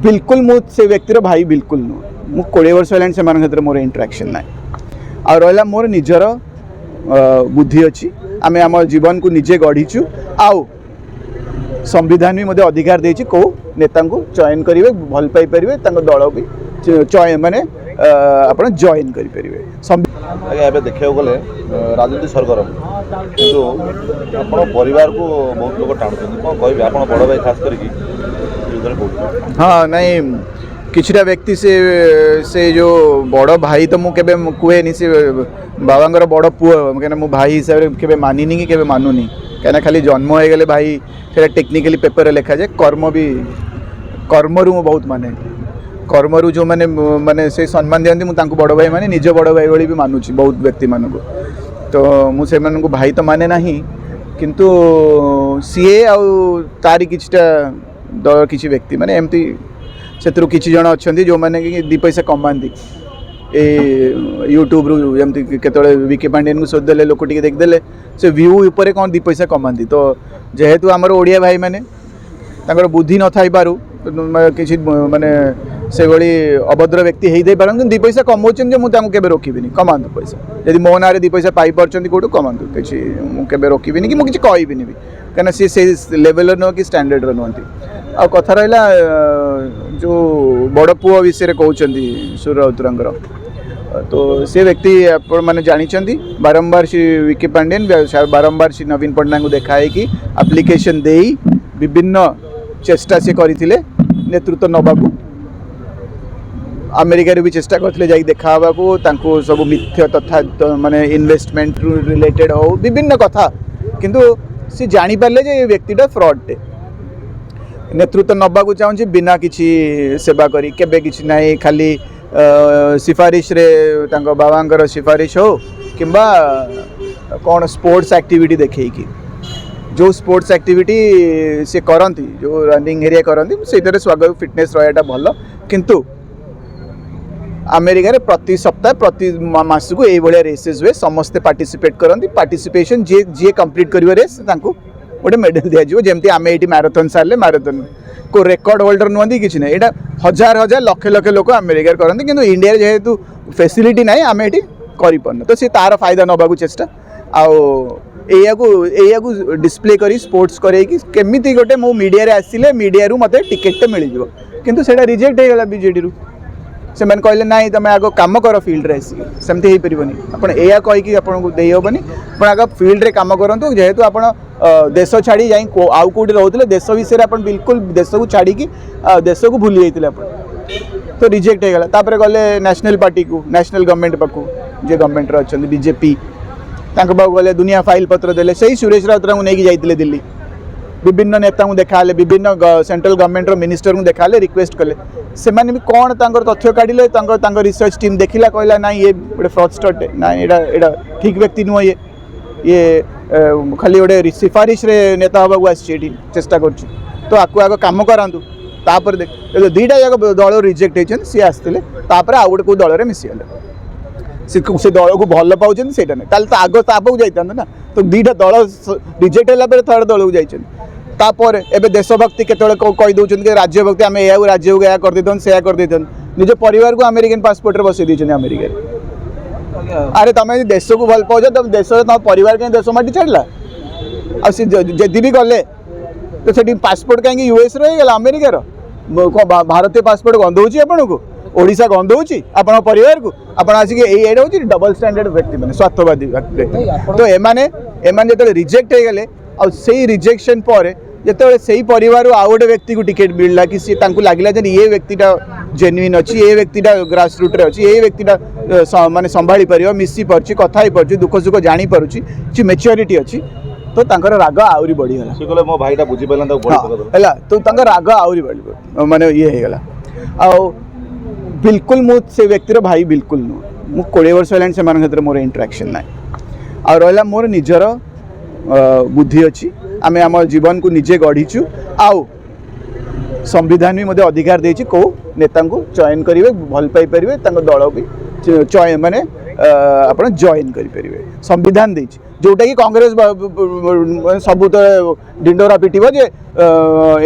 बिल्कुल मु से व्यक्तिर भाई बिल्कुल नुह मु 20 वर्ष है से मोर इंटरेक्शन ना आ रहा मोर निजर बुद्धि अच्छी आम आम जीवन को निजे गढ़ीचु आउ संविधान भी मते अधिकार देछि को नेता को चयन करेंगे भल पाई पारे दल भी चयन माने आप जॉइन करेंगे आज्ञा ए देखा गले राजनीति सरगरम किंतु आपण परिवार को बहुत लोग टाणुଛନ୍ତି कौन कहे आप बड़ भाई खास करके हाँ नहीं किछटा व्यक्ति से जो बड़ भाई तो मुझे कहे से बाबा बड़ पुओ कहीं मो भाई हिसाब से मानिनी कि केबे मानुनी कहीं खाली जन्म हो गले भाई से टेक्निकली पेपर लिखा जाए कर्म भी कर्मरु बहुत माने कर्मरु जो माने माने से सम्मान दियंती मुझे बड़ भाई माने निज बड़ भाई भाई भी मानुची बहुत व्यक्ति मान को तो मुझे भाई तो माने ना किंतु सीए आ तारी किछटा दल किसी व्यक्ति माने एमती से किसी जन अच्छा जो मैंने कि 2 पैसा कमाती ए यूट्यूब रु एमती केतले विकी पांडियन को शोध देले लोक टिके देखदेले से व्यू ऊपर कौन 2 पैसा कमाती तो जेहेतु आमर ओडिया भाई माने तांकर बुद्धि न थाई पारु किसी माने से भली अभद्र व्यक्ति हो दे पारन 2 पैसा कमाउछन जे मु तांको केबे रोकिबिनी कमांतु पैसा यदि मो नारे 2 पैसा पाई परछन कोटो कमांतु किछि मु केबे रोकिबिनी कि मु किछि कहबिनी भी कहना से लेवल न कि स्टैंडर्ड नुहति आ कथा रहा जो बड़ पुओ विषय कहते सूर्य राउतरांकर तो से व्यक्ति मैंने जानी बारंबार श्री विकी पांडियन बारंबार श्री नवीन पट्टनायक को देखाई कि एप्लिकेशन दे विभिन्न चेष्टा से करते नेतृत्व नवाक अमेरिका भी चेष्टा करते जा देखा को सब मिथ्य तथा माने इन्वेस्टमेंट रिलेटेड हो विभिन्न कथा किंतु सी जानीपारे जे ये व्यक्तिटा फ्रॉडटे नेतृत्व नवाक चाहूँगी बिना किसी सेवा करी केबे किसी ना खाली सिफारिश रे तांको बाबांकर सिफारिश हो किंबा कौन स्पोर्ट्स एक्टिविटी देखी जो स्पोर्ट्स एक्टिविटी से करती जो रनिंग एरिया करती से स्वागत फिटनेस रहा भल किंतु अमेरिका रे प्रति सप्ताह प्रति मास को ये रेसेस हुए समस्ते पार्टिसिपेट करती पार्टिसिपेशन जी कंप्लीट कर रेस गोटे मेडल दिज्व जमी आम ये मैराथन सारे मैराथन को रेकर्ड होल्डर नुहति कि ना यहाँ हजार हजार लक्ष लक्ष लोक अमेरिका करते कि इंडिया जेहेतु फैसिलिटी ना आम ये कर तो सी तार फायदा नवाक चेष्टा को डिस्प्ले करी स्पोर्ट्स करेमी गोटे मो मीडिया आसिले मीडिया मत टिकेट मिल जाए किंतु सेटा रिजेक्ट हो गला बीजेडी रू से मैंने कहले ना तुम आग कम कर फिल्ड रे सेमती हो पारनि आप कहीकि आपको देहबनी आप आग फिल्ड रे कम करूँ जेहेतु आप देश छाड़ी जा आउ कौटी रोते देश विषय आप बिल्कुल देश को छाड़ी देश को भूली जाते तो रिजेक्ट हो गला गले नेशनल पार्टी को नेशनल गवर्नमेंट पाखु जे गवर्नमेंट अच्छा बीजेपी गले दुनिया फाइल पत्र देले से सुरेश राउतरा को लेकिन जाते दिल्ली विभिन्न नेता को देखा विभिन्न सेंट्रल गवर्नमेंट मिनिस्टर को देखा रिक्वेस्ट कले से भी कौन तथ्य काढ़े रिसर्च टीम देखला कहला ना ये गोटे फ्रॉडस्टर ना यहाँ ठीक व्यक्ति नुह ये खाली गोटे सिफारिश रे नेता हवा आसी चेष्टा कर तो आपको आग कम करातु तापर देख 2टा जाक दल रिजेक्ट होती सी आसते आउ गोटे कौ दल में मिसीगले से दल को भल पाँच से नहीं तो आग तापक जाता ना तो 2टा दल रिजेक्ट होगा थर्ड दल को जाइए तापर एबे देशभक्ति केतले कही दौरान कि राज्यभक्ति आम या राज्य को या कर से कर निज परिवार को अमेरिकन पासपोर्ट रे बसई देछन अमेरिका अरे तुम देश को भल पाओ तुम देश तुम परिवार कहीं देश माटी छाड़ा आदि भी गले तो से पासपोर्ट कहीं यूएस रहीगला अमेरिकार भारतीय पासपोर्ट गंधौची आपन को ओडिशा गंधौची आपण परिवार को आपण आसिक ये हूँ डबल स्टैंडर्ड व्यक्ति मैंने स्वार्थवादी व्यक्ति तो एमाने जो रिजेक्ट हो गले आ रिजेक्शन पर जिते से परिवार आउ गोटे व्यक्ति को टिकेट मिलला कि सी लगे जे ये व्यक्तिटा जेन्युइन अच्छी ये व्यक्तिटा ग्रास रूट रे अच्छी ये व्यक्तिटा माने संभाली पार मिसी पार्ची कथा ही पार्ची दुख सुख जानी पारुची मैच्योरिटी अच्छी तो तांकर राग आउरी बढ़ीगला से कहले मो भाईटा बुझी पेलन है तो तांकर राग आउरी बढ़ी माने ये होगला आ बिल्कुल मु से व्यक्तिर भाई बिल्कुल नुह मु 20 वर्ष है से मोर इंटरेक्शन ना आ रहा मोर निजर बुद्धि अच्छी आम आम जीवन को निजे गढ़ीचु आउ संविधान भी मते अधिकार देछि को नेता को चयन करेंगे भल पाई पारे दल भी चयन माने आप जॉइन करेंगे संविधान देछि जोटा कि कांग्रेस सब तो डिंडोरा पिटिब जे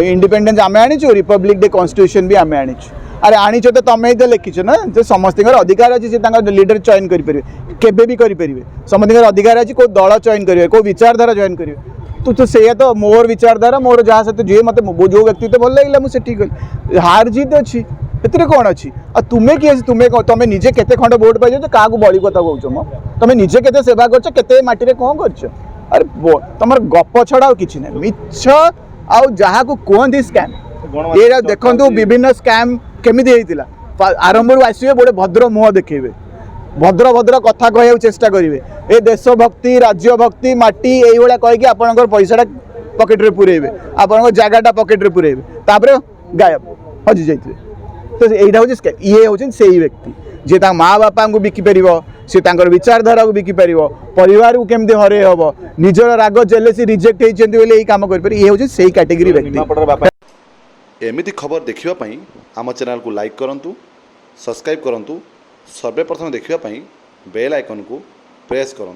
इंडिपेंडेंस आम आनीचु रिपब्लिक डे कॉन्स्टिट्यूशन भी आम आनीचु अरे आनीच तो तुम तो लिखिछ ना जो समस्त अधिकार अच्छी से लीडर चयन करेंगे केबे भी करेंगे समस्त अधिकार अच्छी कौ दल चयन करेंगे कौ विचारधारा चयन करेंगे तो से तो मोर विचारधारा मोर जहाँ सहित जी मत जो व्यक्तित्व भल लगे मुझे ठीक कल हार जीत अच्छी एतिर कौन अच्छी आ तुम्हें किए तुम्हें तुम निजे केते खंड वोट पाइज क्या बड़ी कथा कौच मो तुम निजे केते सेवा कर केते माटी कौन कर अरे तुम गप छड़ा कि ना मिछ आ जहाँ को कहती स्कैम ये देखु विभिन्न स्कैम केमी होता आरंभ आसवे गोटे भद्र मुह देखेबे भद्र भद्र कथा कह चेष्टा करेंगे ए देशभक्ति राज्यभक्ति माटी ये कहीकि आपंकर पैसाटा पकेट्रे पुरेबे आपण जगटा पकेट्रे पुरेबे तापर गायब हजि जाइए तो यहाँ हूँ ये हूँ से व्यक्ति जी माँ बापा को बिकिपर सी विचारधारा को बिकिपर परिवार को केमती हरे हम निजर राग जेलेसी रिजेक्ट होती कम कर ये हूँ से कैटेगरी व्यक्ति एमिति खबर देखिवाई आम चैनल को लाइक करूँ सब्सक्राइब करूँ सर्वप्रथम देखिवाई बेल आइकन को प्रेस करूँ।